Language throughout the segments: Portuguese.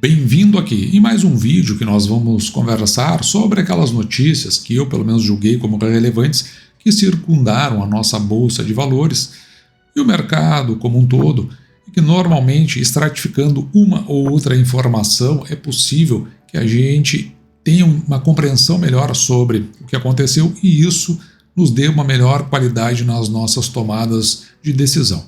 Bem-vindo aqui em mais um vídeo que nós vamos conversar sobre aquelas notícias que eu pelo menos julguei como relevantes que circundaram a nossa bolsa de valores e o mercado como um todo, e que normalmente, estratificando uma ou outra informação, é possível que a gente tenha uma compreensão melhor sobre o que aconteceu e isso nos dê uma melhor qualidade nas nossas tomadas de decisão.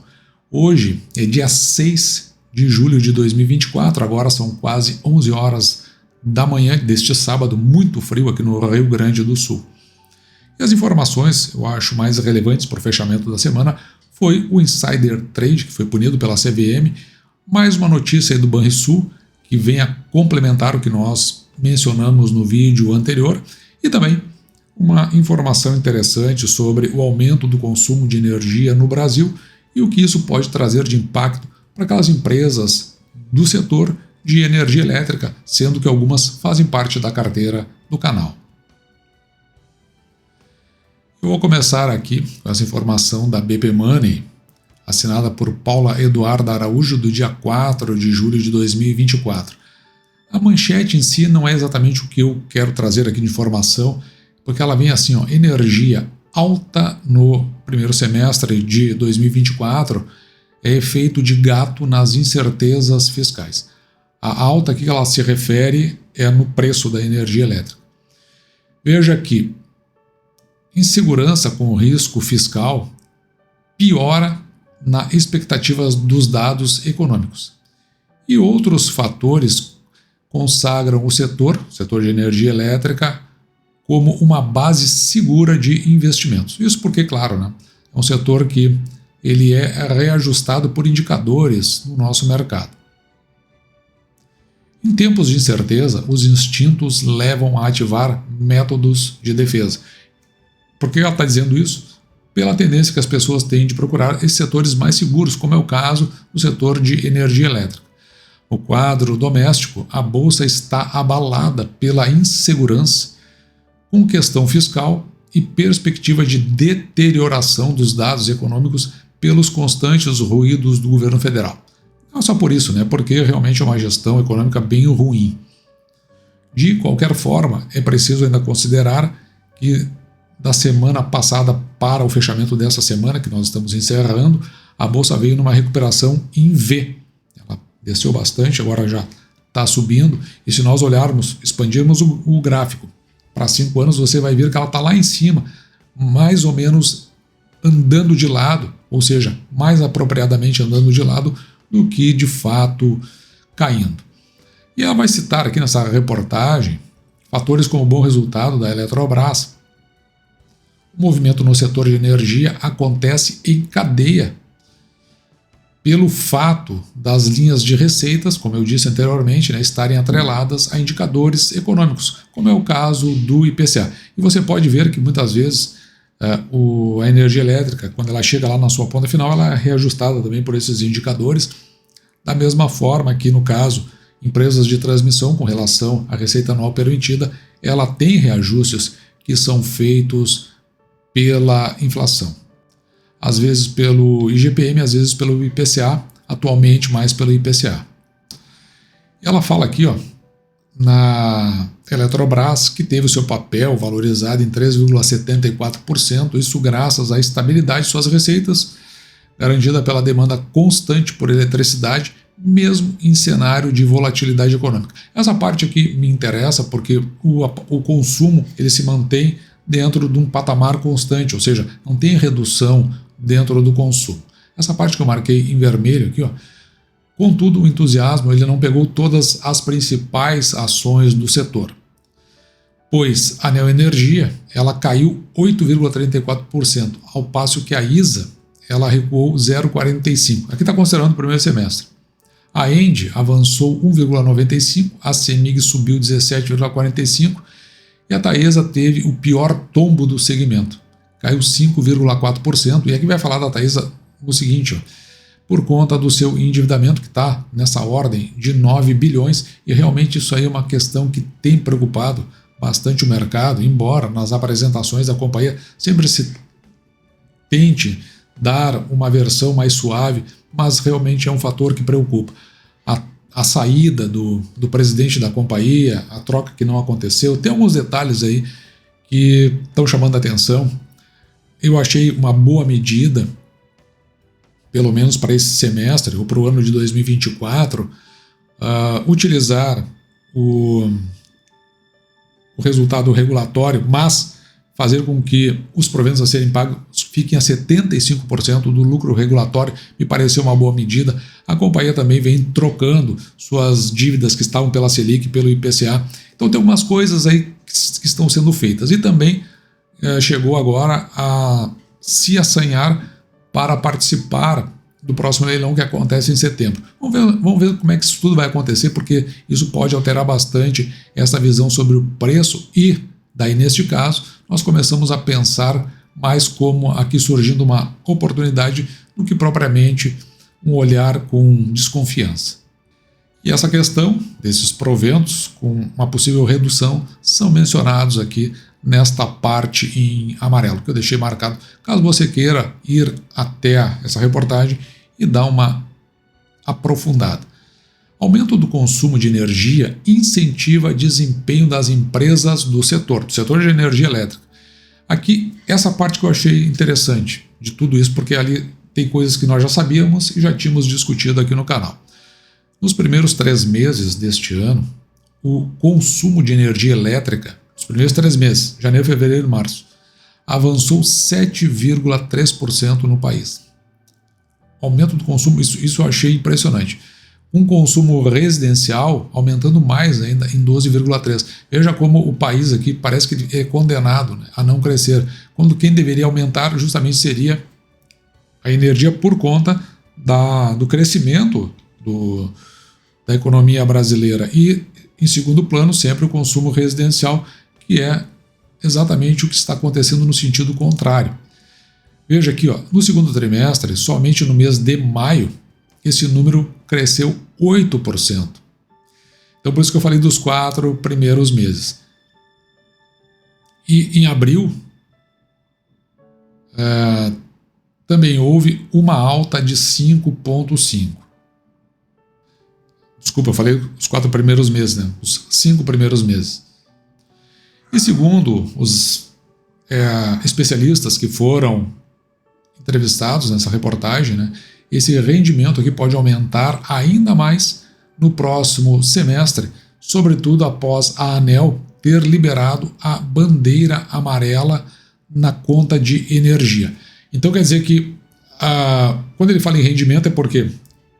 Hoje é dia 6 de julho de 2024, agora são quase 11 horas da manhã deste sábado, muito frio aqui no Rio Grande do Sul. E as informações, eu acho, mais relevantes para o fechamento da semana foi o Insider Trade, que foi punido pela CVM, mais uma notícia aí do Banrisul, que vem a complementar o que nós mencionamos no vídeo anterior, e também uma informação interessante sobre o aumento do consumo de energia no Brasil e o que isso pode trazer de impacto para aquelas empresas do setor de energia elétrica, sendo que algumas fazem parte da carteira do canal. Eu vou começar aqui com essa informação da BP Money, assinada por Paula Eduarda Araújo, do dia 4 de julho de 2024. A manchete em si não é exatamente o que eu quero trazer aqui de informação, porque ela vem assim, energia alta no primeiro semestre de 2024 é efeito de gato nas incertezas fiscais. A alta aqui que ela se refere é no preço da energia elétrica. Veja que insegurança com risco fiscal piora na expectativa dos dados econômicos. E outros fatores consagram o setor de energia elétrica, como uma base segura de investimentos. Isso porque, claro, é um setor que ele é reajustado por indicadores no nosso mercado. Em tempos de incerteza, os instintos levam a ativar métodos de defesa. Por que ela está dizendo isso? Pela tendência que as pessoas têm de procurar esses setores mais seguros, como é o caso do setor de energia elétrica. No quadro doméstico, a bolsa está abalada pela insegurança, com questão fiscal e perspectiva de deterioração dos dados econômicos pelos constantes ruídos do governo federal. Não só por isso, porque realmente é uma gestão econômica bem ruim. De qualquer forma, é preciso ainda considerar que da semana passada para o fechamento dessa semana, que nós estamos encerrando, a bolsa veio numa recuperação em V. Ela desceu bastante, agora já está subindo, e se nós olharmos, expandirmos o gráfico para 5 anos, você vai ver que ela está lá em cima, mais ou menos andando de lado, ou seja, mais apropriadamente andando de lado do que de fato caindo. E ela vai citar aqui nessa reportagem fatores como o bom resultado da Eletrobras. O movimento no setor de energia acontece em cadeia pelo fato das linhas de receitas, como eu disse anteriormente, estarem atreladas a indicadores econômicos, como é o caso do IPCA. E você pode ver que muitas vezes a energia elétrica, quando ela chega lá na sua ponta final, ela é reajustada também por esses indicadores, da mesma forma que, no caso, empresas de transmissão com relação à receita anual permitida, ela tem reajustes que são feitos pela inflação. Às vezes pelo IGPM, às vezes pelo IPCA, atualmente mais pelo IPCA. E ela fala aqui, na Eletrobras, que teve o seu papel valorizado em 3,74%, isso graças à estabilidade de suas receitas, garantida pela demanda constante por eletricidade, mesmo em cenário de volatilidade econômica. Essa parte aqui me interessa porque o consumo ele se mantém dentro de um patamar constante, ou seja, não tem redução dentro do consumo. Essa parte que eu marquei em vermelho aqui, contudo, o entusiasmo ele não pegou todas as principais ações do setor, pois a Neoenergia ela caiu 8,34%, ao passo que a ISA ela recuou 0,45%. Aqui está considerando o primeiro semestre. A ENDE avançou 1,95%, a CEMIG subiu 17,45%, e a Taesa teve o pior tombo do segmento, caiu 5,4%, e aqui vai falar da Taesa no seguinte, por conta do seu endividamento que está nessa ordem de 9 bilhões, e realmente isso aí é uma questão que tem preocupado bastante o mercado, embora nas apresentações da companhia sempre se tente dar uma versão mais suave, mas realmente é um fator que preocupa. A a saída do presidente da companhia, a troca que não aconteceu. Tem alguns detalhes aí que estão chamando a atenção. Eu achei uma boa medida, pelo menos para esse semestre ou para o ano de 2024, utilizar o resultado regulatório, mas fazer com que os proventos a serem pagos fiquem a 75% do lucro regulatório, me pareceu uma boa medida. A companhia também vem trocando suas dívidas que estavam pela Selic, pelo IPCA. Então tem algumas coisas aí que estão sendo feitas. E também chegou agora a se assanhar para participar do próximo leilão que acontece em setembro. Vamos ver como é que isso tudo vai acontecer, porque isso pode alterar bastante essa visão sobre o preço e daí, neste caso, nós começamos a pensar mais como aqui surgindo uma oportunidade do que propriamente um olhar com desconfiança. E essa questão desses proventos, com uma possível redução, são mencionados aqui nesta parte em amarelo, que eu deixei marcado, caso você queira ir até essa reportagem e dar uma aprofundada. Aumento do consumo de energia incentiva desempenho das empresas do setor de energia elétrica. Aqui, essa parte que eu achei interessante de tudo isso, porque ali tem coisas que nós já sabíamos e já tínhamos discutido aqui no canal. Nos primeiros 3 meses deste ano, o consumo de energia elétrica, nos primeiros 3 meses, janeiro, fevereiro e março, avançou 7,3% no país. Aumento do consumo, isso eu achei impressionante. Um consumo residencial aumentando mais ainda em 12,3%. Veja como o país aqui parece que é condenado, né, a não crescer, quando quem deveria aumentar justamente seria a energia por conta do crescimento da economia brasileira. E, em segundo plano, sempre o consumo residencial, que é exatamente o que está acontecendo no sentido contrário. Veja aqui, no segundo trimestre, somente no mês de maio, esse número cresceu 8%. Então, por isso que eu falei dos 4 primeiros meses. E em abril, também houve uma alta de 5,5%. Desculpa, eu falei os 4 primeiros meses, né? Os 5 primeiros meses. E segundo os especialistas que foram entrevistados nessa reportagem, né, esse rendimento aqui pode aumentar ainda mais no próximo semestre, sobretudo após a ANEEL ter liberado a bandeira amarela na conta de energia. Então quer dizer que quando ele fala em rendimento é porque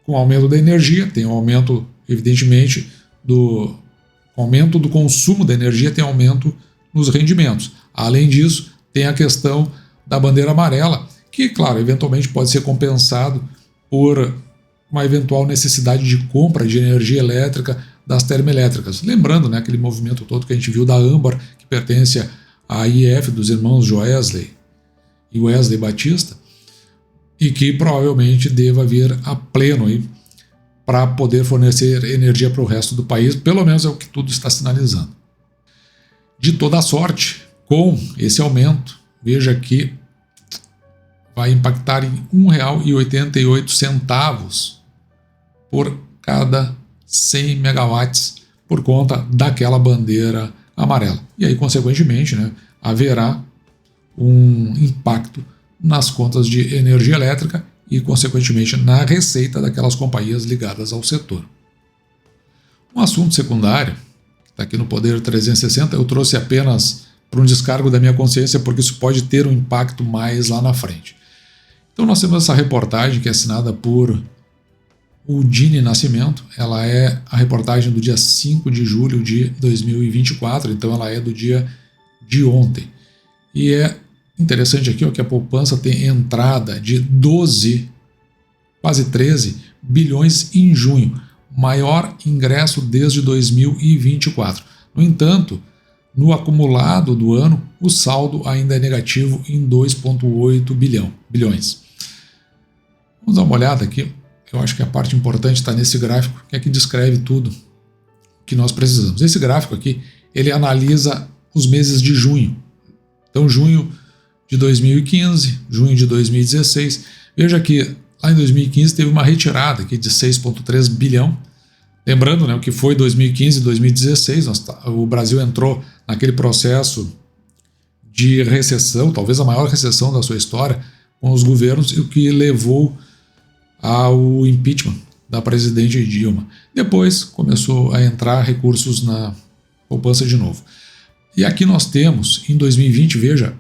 com o aumento da energia tem um aumento, evidentemente, com o aumento do consumo da energia tem aumento nos rendimentos. Além disso, tem a questão da bandeira amarela, que, claro, eventualmente pode ser compensado por uma eventual necessidade de compra de energia elétrica das termoelétricas. Lembrando, né, aquele movimento todo que a gente viu da Âmbar, que pertence à IF dos irmãos Joesley e Wesley Batista, e que provavelmente deva vir a pleno aí para poder fornecer energia para o resto do país, pelo menos é o que tudo está sinalizando. De toda sorte, com esse aumento, veja que vai impactar em R$ 1,88 por cada 100 megawatts por conta daquela bandeira amarela. E aí, consequentemente, né, haverá um impacto nas contas de energia elétrica e, consequentemente, na receita daquelas companhias ligadas ao setor. Um assunto secundário, que está aqui no Poder 360, eu trouxe apenas para um descargo da minha consciência, porque isso pode ter um impacto mais lá na frente. Então nós temos essa reportagem que é assinada por Udine Nascimento. Ela é a reportagem do dia 5 de julho de 2024, então ela é do dia de ontem. E é interessante aqui que a poupança tem entrada de 12, quase 13 bilhões em junho, maior ingresso desde 2024. No entanto, no acumulado do ano, o saldo ainda é negativo em 2,8 bilhões. Vamos dar uma olhada aqui. Eu acho que a parte importante está nesse gráfico, que é que descreve tudo que nós precisamos. Esse gráfico aqui, ele analisa os meses de junho. Então, junho de 2015, junho de 2016. Veja que lá em 2015 teve uma retirada aqui de 6,3 bilhão. Lembrando, né, o que foi 2015 e 2016, o Brasil entrou naquele processo de recessão, talvez a maior recessão da sua história, com os governos, e o que levou ao impeachment da presidente Dilma. Depois começou a entrar recursos na poupança de novo. E aqui nós temos, em 2020, veja,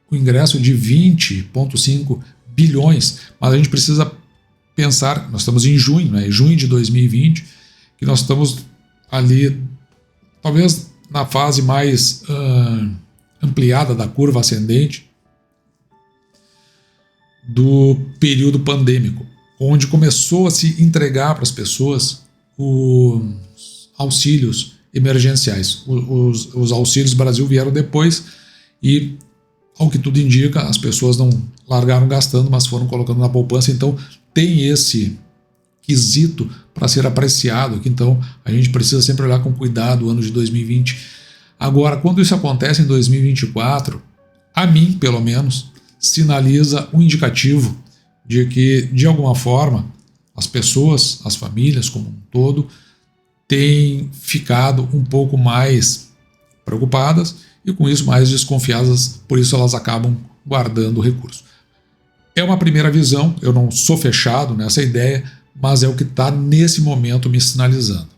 o ingresso de 20,5 bilhões, mas a gente precisa pensar, nós estamos em junho, né, junho de 2020, que nós estamos ali, talvez na fase mais ampliada da curva ascendente do período pandêmico, onde começou a se entregar para as pessoas os auxílios emergenciais. Os auxílios do Brasil vieram depois e, ao que tudo indica, as pessoas não largaram gastando, mas foram colocando na poupança. Então tem esse quesito para ser apreciado aqui. Então a gente precisa sempre olhar com cuidado o ano de 2020. Agora, quando isso acontece em 2024, a mim, pelo menos, sinaliza um indicativo de que, de alguma forma, as pessoas, as famílias como um todo, têm ficado um pouco mais preocupadas e, com isso, mais desconfiadas, por isso elas acabam guardando o recurso. É uma primeira visão, eu não sou fechado nessa ideia, mas é o que está nesse momento me sinalizando.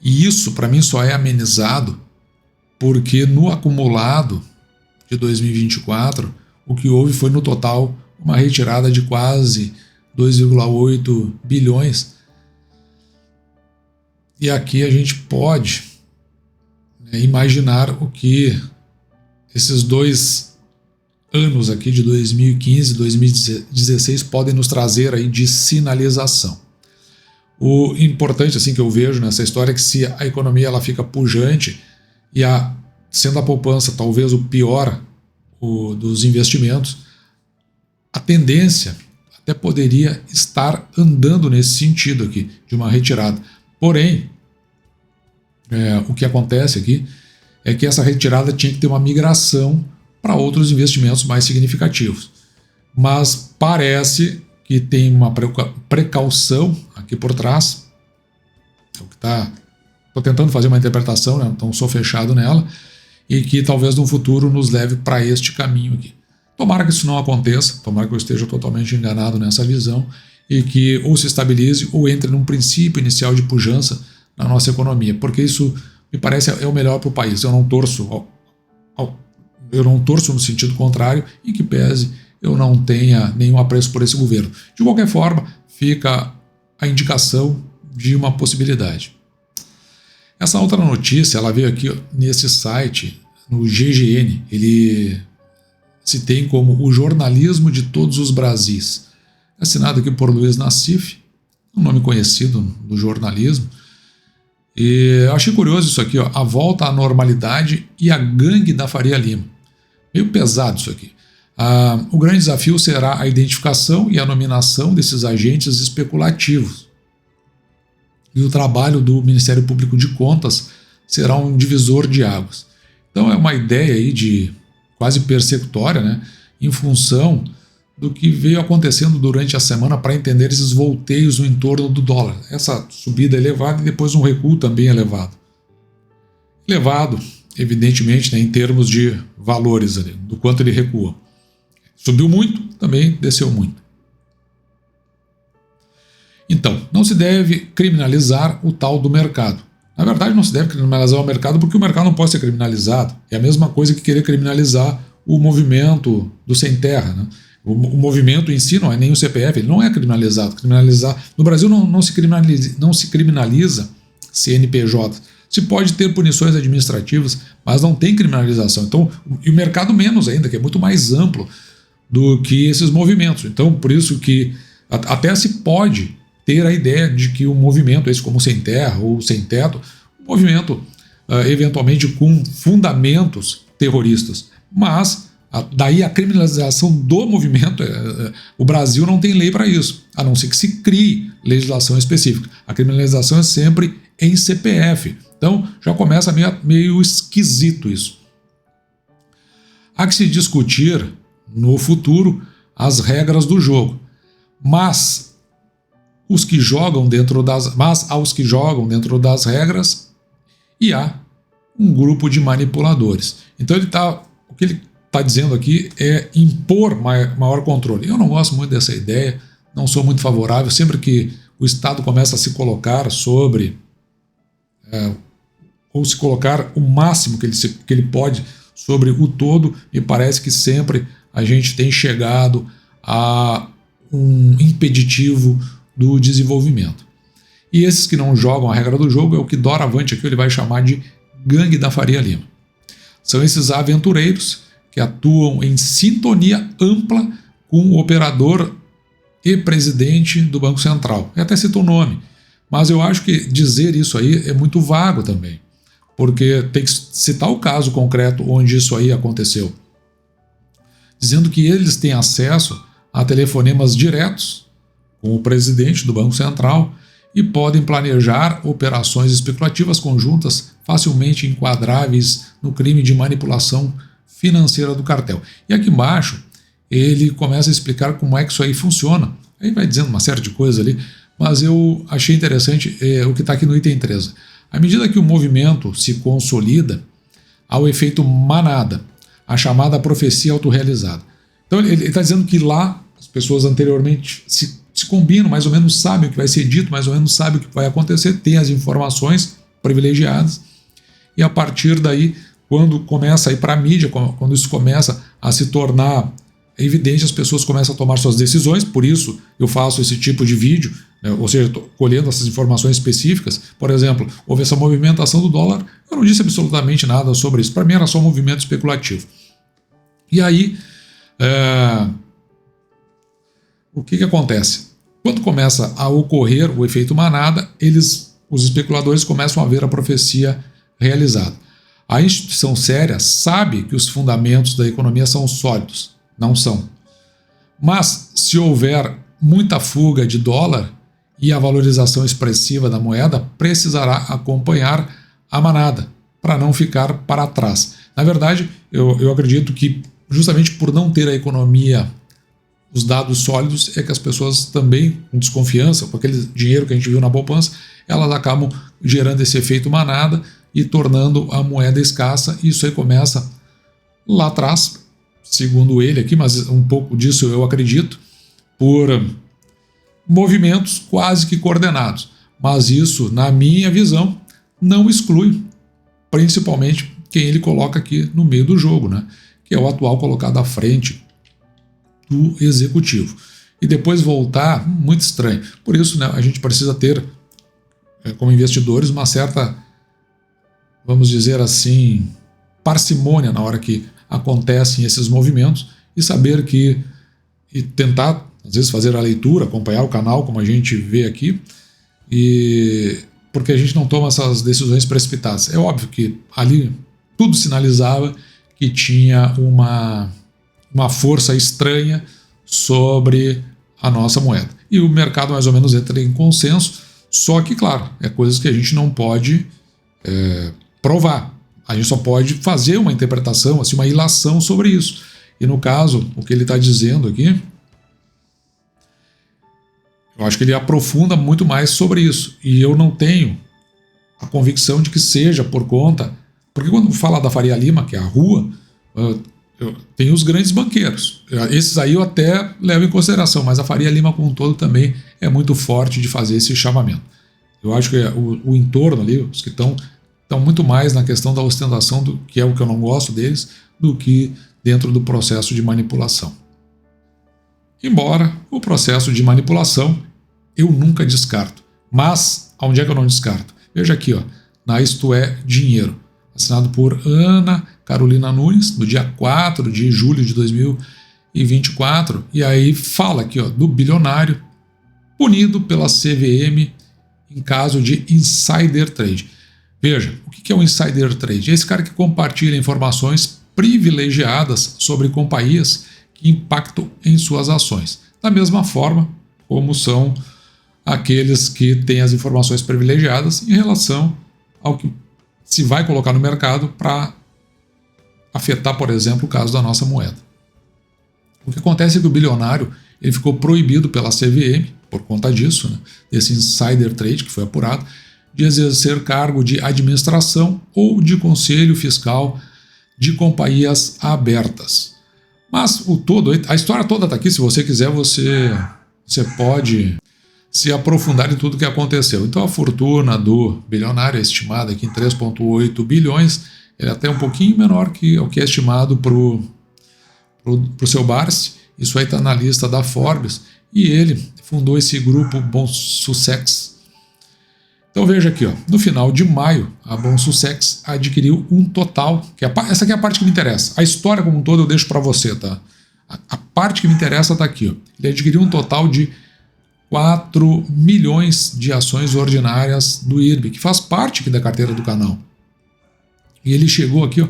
E isso, para mim, só é amenizado porque no acumulado de 2024, o que houve foi, no total, uma retirada de quase 2,8 bilhões. E aqui a gente pode, né, imaginar o que esses 2 anos aqui de 2015 e 2016 podem nos trazer aí de sinalização. O importante, assim, que eu vejo nessa história é que, se a economia ela fica pujante e sendo a poupança talvez o pior dos investimentos, a tendência até poderia estar andando nesse sentido aqui, de uma retirada. Porém, o que acontece aqui é que essa retirada tinha que ter uma migração para outros investimentos mais significativos. Mas parece que tem uma precaução aqui por trás. É o que estou tentando fazer uma interpretação, né? Então sou fechado nela, e que talvez no futuro nos leve para este caminho aqui. Tomara que isso não aconteça, tomara que eu esteja totalmente enganado nessa visão e que ou se estabilize ou entre num princípio inicial de pujança na nossa economia, porque isso me parece é o melhor para o país. Eu não torço no sentido contrário, e que pese eu não tenha nenhum apreço por esse governo. De qualquer forma, fica a indicação de uma possibilidade. Essa outra notícia, ela veio aqui nesse site, no GGN, ele se tem como o jornalismo de todos os Brasis. Assinado aqui por Luiz Nassif, um nome conhecido do jornalismo. E eu achei curioso isso aqui, ó, a volta à normalidade e a gangue da Faria Lima. Meio pesado isso aqui. O grande desafio será a identificação e a nominação desses agentes especulativos. E o trabalho do Ministério Público de Contas será um divisor de águas. Então é uma ideia aí de quase persecutória, né, em função do que veio acontecendo durante a semana, para entender esses volteios no entorno do dólar. Essa subida elevada e depois um recuo também elevado. Elevado, evidentemente, né, em termos de valores ali, do quanto ele recuou. Subiu muito, também desceu muito. Então, não se deve criminalizar o tal do mercado. Na verdade, não se deve criminalizar o mercado, porque o mercado não pode ser criminalizado. É a mesma coisa que querer criminalizar o movimento do sem terra, né? O movimento em si não é nem o CPF, ele não é criminalizado. No Brasil não se criminaliza CNPJ. Se pode ter punições administrativas, mas não tem criminalização. Então, e o mercado menos ainda, que é muito mais amplo do que esses movimentos. Então, por isso que até se pode ter a ideia de que o movimento, esse como sem terra ou sem teto, um movimento eventualmente com fundamentos terroristas, mas daí a criminalização do movimento, o Brasil não tem lei para isso, a não ser que se crie legislação específica. A criminalização é sempre em CPF, então já começa meio esquisito isso. Há que se discutir no futuro as regras do jogo, mas mas aos que jogam dentro das regras, e há um grupo de manipuladores. Então o que ele está dizendo aqui é impor maior controle. Eu não gosto muito dessa ideia, não sou muito favorável. Sempre que o Estado começa a se colocar ou se colocar o máximo que ele pode sobre o todo, me parece que sempre a gente tem chegado a um impeditivo do desenvolvimento. E esses que não jogam a regra do jogo é o que doravante aqui ele vai chamar de gangue da Faria Lima. São esses aventureiros que atuam em sintonia ampla com o operador e presidente do Banco Central. Eu até cito o nome, mas eu acho que dizer isso aí é muito vago também, porque tem que citar o caso concreto onde isso aí aconteceu, dizendo que eles têm acesso a telefonemas diretos com o presidente do Banco Central e podem planejar operações especulativas conjuntas facilmente enquadráveis no crime de manipulação financeira do cartel. E aqui embaixo ele começa a explicar como é que isso aí funciona. Aí vai dizendo uma série de coisas ali, mas eu achei interessante o que está aqui no item 13. À medida que o movimento se consolida, há o efeito manada, a chamada profecia autorrealizada. Então ele está dizendo que lá as pessoas anteriormente se combinam, mais ou menos sabem o que vai ser dito, mais ou menos sabem o que vai acontecer, tem as informações privilegiadas, e a partir daí, quando começa a ir para a mídia, quando isso começa a se tornar evidente, as pessoas começam a tomar suas decisões. Por isso eu faço esse tipo de vídeo, né? Ou seja, estou colhendo essas informações específicas. Por exemplo, houve essa movimentação do dólar, eu não disse absolutamente nada sobre isso, para mim era só um movimento especulativo. E aí, o que acontece? Quando começa a ocorrer o efeito manada, os especuladores começam a ver a profecia realizada. A instituição séria sabe que os fundamentos da economia são sólidos. Não são. Mas se houver muita fuga de dólar e a valorização expressiva da moeda, precisará acompanhar a manada para não ficar para trás. Na verdade, eu acredito que justamente por não ter a economia, os dados sólidos, é que as pessoas também, com desconfiança, com aquele dinheiro que a gente viu na poupança, elas acabam gerando esse efeito manada e tornando a moeda escassa. Isso aí começa lá atrás, segundo ele aqui, mas um pouco disso eu acredito, por movimentos quase que coordenados. Mas isso, na minha visão, não exclui principalmente quem ele coloca aqui no meio do jogo, né? Que é o atual colocado à frente do executivo. E depois voltar, muito estranho. Por isso, né, a gente precisa ter, como investidores, uma certa, vamos dizer assim, parcimônia na hora que acontecem esses movimentos e saber que, e tentar, às vezes, fazer a leitura, acompanhar o canal, como a gente vê aqui, porque a gente não toma essas decisões precipitadas. É óbvio que ali tudo sinalizava que tinha uma força estranha sobre a nossa moeda. E o mercado mais ou menos entra em consenso, só que, claro, é coisas que a gente não pode provar. A gente só pode fazer uma interpretação, assim, uma ilação sobre isso. E no caso, o que ele está dizendo aqui, eu acho que ele aprofunda muito mais sobre isso. E eu não tenho a convicção de que seja por conta... Porque quando fala da Faria Lima, que é a rua, tem os grandes banqueiros. Esses aí eu até levo em consideração, mas a Faria Lima como um todo também é muito forte de fazer esse chamamento. Eu acho que o entorno ali, os que estão muito mais na questão da ostentação, que é o que eu não gosto deles, do que dentro do processo de manipulação. Embora o processo de manipulação eu nunca descarto. Mas, onde é que eu não descarto? Veja aqui, ó, na Isto É Dinheiro, assinado por Ana Carolina Nunes, no dia 4 de julho de 2024, e aí fala aqui, ó, do bilionário punido pela CVM em caso de insider trade. Veja, o que é o insider trade? É esse cara que compartilha informações privilegiadas sobre companhias que impactam em suas ações. Da mesma forma como são aqueles que têm as informações privilegiadas em relação ao que se vai colocar no mercado para afetar, por exemplo, o caso da nossa moeda. O que acontece é que o bilionário ele ficou proibido pela CVM, por conta disso, né, desse insider trade que foi apurado, de exercer cargo de administração ou de conselho fiscal de companhias abertas. Mas a história toda está aqui, se você quiser, você pode se aprofundar em tudo que aconteceu. Então a fortuna do bilionário é estimada aqui em 3,8 bilhões, ele é até um pouquinho menor que o que é estimado para o seu Barsi. Isso aí está na lista da Forbes, e ele fundou esse grupo Bom Sussex. Então veja aqui, ó, no final de maio, a Bom Sussex adquiriu um total, essa aqui é a parte que me interessa. A história como um todo eu deixo para você, tá? A parte que me interessa está aqui, ó. Ele adquiriu um total de 4 milhões de ações ordinárias do IRB, que faz parte aqui da carteira do canal. E ele chegou aqui, ó,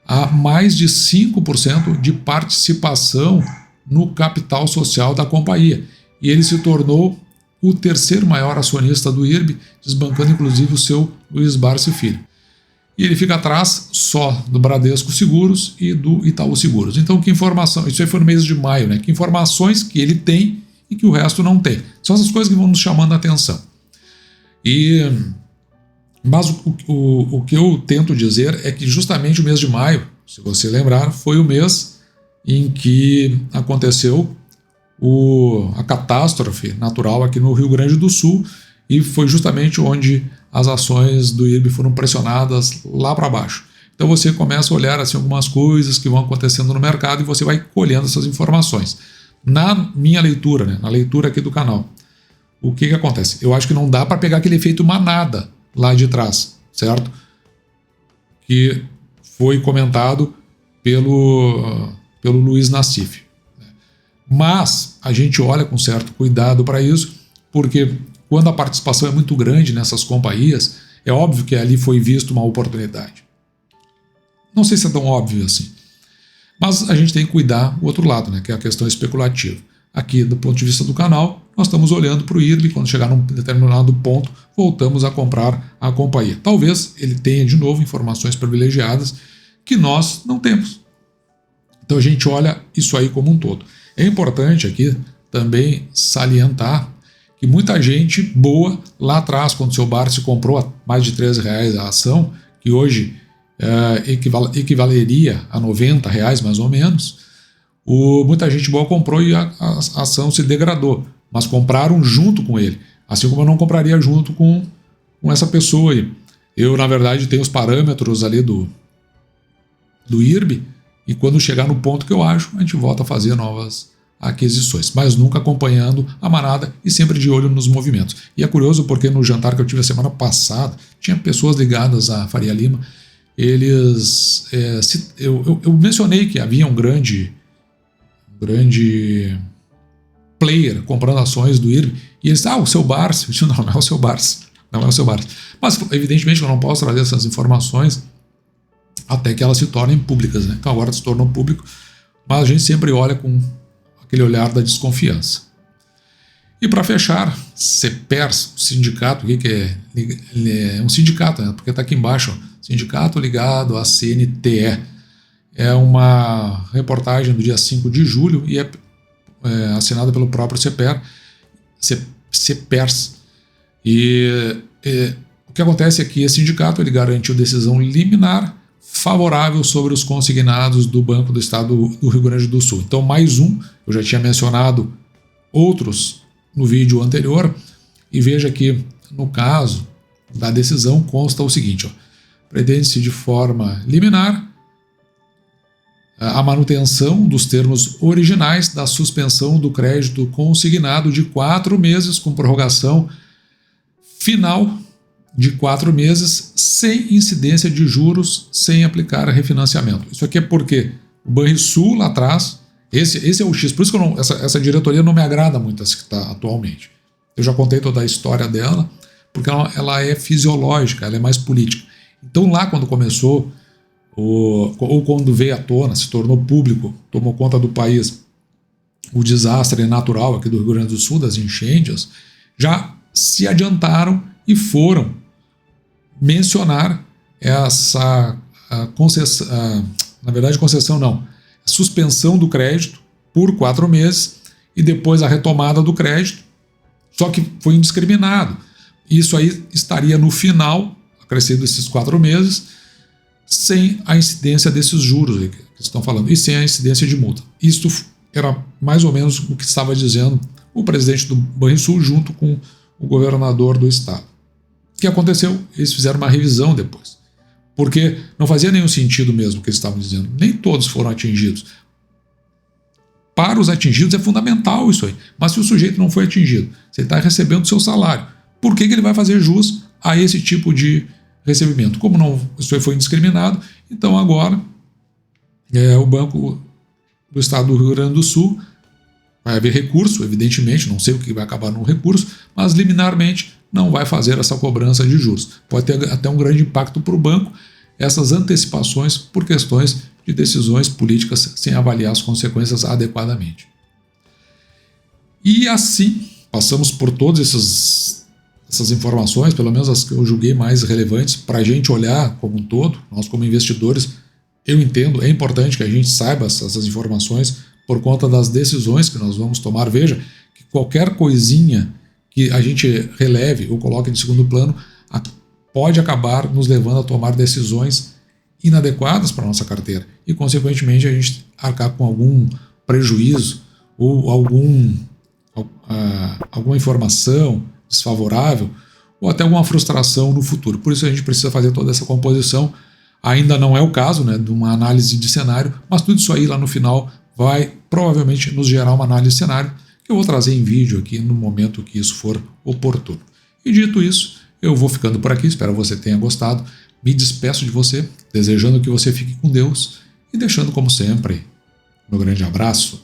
a mais de 5% de participação no capital social da companhia. E ele se tornou o terceiro maior acionista do IRB, desbancando inclusive o seu Luiz Barsi Filho. E ele fica atrás só do Bradesco Seguros e do Itaú Seguros. Então, que informação? Isso aí foi no mês de maio, né? Que informações que ele tem e que o resto não tem. São essas coisas que vão nos chamando a atenção. Mas o que eu tento dizer é que justamente o mês de maio, se você lembrar, foi o mês em que aconteceu a catástrofe natural aqui no Rio Grande do Sul, e foi justamente onde as ações do IRB foram pressionadas lá para baixo. Então você começa a olhar assim, algumas coisas que vão acontecendo no mercado e você vai colhendo essas informações. Na minha leitura, né, na leitura aqui do canal, o que acontece? Eu acho que não dá para pegar aquele efeito manada lá de trás, certo? Que foi comentado pelo Luiz Nassif. Mas a gente olha com certo cuidado para isso, porque quando a participação é muito grande nessas companhias, é óbvio que ali foi visto uma oportunidade. Não sei se é tão óbvio assim. Mas a gente tem que cuidar o outro lado, né, que é a questão especulativa. Aqui, do ponto de vista do canal, nós estamos olhando para o IRB, quando chegar num determinado ponto, voltamos a comprar a companhia. Talvez ele tenha, de novo, informações privilegiadas que nós não temos. Então a gente olha isso aí como um todo. É importante aqui também salientar que muita gente boa lá atrás, quando o seu Barsi comprou a mais de R$13 a ação, que hoje equivaleria a R$90 mais ou menos, muita gente boa comprou e a ação se degradou, mas compraram junto com ele, assim como eu não compraria junto com essa pessoa aí. Eu, na verdade, tenho os parâmetros ali do IRB, e quando chegar no ponto que eu acho, a gente volta a fazer novas aquisições, mas nunca acompanhando a manada e sempre de olho nos movimentos. E é curioso porque no jantar que eu tive a semana passada, tinha pessoas ligadas à Faria Lima. Eu mencionei que havia um grande player comprando ações do IRB, e eles o seu Barsi. Eu disse, não é o seu Barsi, não é o seu Barsi. Mas evidentemente eu não posso trazer essas informações até que elas se tornem públicas, né? Então agora se tornou público, mas a gente sempre olha com aquele olhar da desconfiança. E para fechar, CEPERS, sindicato, o que é? É um sindicato, né? Porque está aqui embaixo, ó, sindicato ligado à CNTE. É uma reportagem do dia 5 de julho e é assinada pelo próprio CEPERS. E o que acontece é que esse sindicato ele garantiu decisão liminar favorável sobre os consignados do Banco do Estado do Rio Grande do Sul. Então, mais um, eu já tinha mencionado outros no vídeo anterior, e veja que, no caso da decisão, consta o seguinte: pretende-se de forma liminar a manutenção dos termos originais da suspensão do crédito consignado de 4 meses, com prorrogação final de 4 meses, sem incidência de juros, sem aplicar refinanciamento. Isso aqui é porque o Banrisul lá atrás, esse é o X, por isso que essa diretoria não me agrada muito, essa que está atualmente. Eu já contei toda a história dela, porque ela é fisiológica, ela é mais política. Então lá quando começou, ou quando veio à tona, se tornou público, tomou conta do país, o desastre natural aqui do Rio Grande do Sul, das enchentes, já se adiantaram e foram mencionar essa concessão, na verdade concessão não, suspensão do crédito por 4 meses e depois a retomada do crédito Só que foi indiscriminado. Isso aí estaria no final, acrescido esses 4 meses, sem a incidência desses juros que estão falando, e sem a incidência de multa. Isto era mais ou menos o que estava dizendo o presidente do Banrisul junto com o governador do estado. O que aconteceu? Eles fizeram uma revisão depois, porque não fazia nenhum sentido mesmo o que eles estavam dizendo. Nem todos foram atingidos. Para os atingidos é fundamental isso aí, mas se o sujeito não foi atingido, você está recebendo o seu salário, por que ele vai fazer jus a esse tipo de recebimento? Como não, isso aí foi indiscriminado, então agora o Banco do Estado do Rio Grande do Sul vai haver recurso, evidentemente, não sei o que vai acabar no recurso, mas liminarmente não vai fazer essa cobrança de juros. Pode ter até um grande impacto para o banco, essas antecipações por questões de decisões políticas sem avaliar as consequências adequadamente. E assim, passamos por todas essas informações, pelo menos as que eu julguei mais relevantes, para a gente olhar como um todo. Nós como investidores, eu entendo, é importante que a gente saiba essas informações por conta das decisões que nós vamos tomar. Veja que qualquer coisinha que a gente releve ou coloque em segundo plano pode acabar nos levando a tomar decisões inadequadas para a nossa carteira e, consequentemente, a gente arcar com algum prejuízo ou alguma informação desfavorável ou até alguma frustração no futuro. Por isso a gente precisa fazer toda essa composição. Ainda não é o caso, né, de uma análise de cenário, mas tudo isso aí lá no final vai provavelmente nos gerar uma análise de cenário que eu vou trazer em vídeo aqui no momento que isso for oportuno. E dito isso, eu vou ficando por aqui, espero que você tenha gostado. Me despeço de você, desejando que você fique com Deus e deixando, como sempre, meu grande abraço.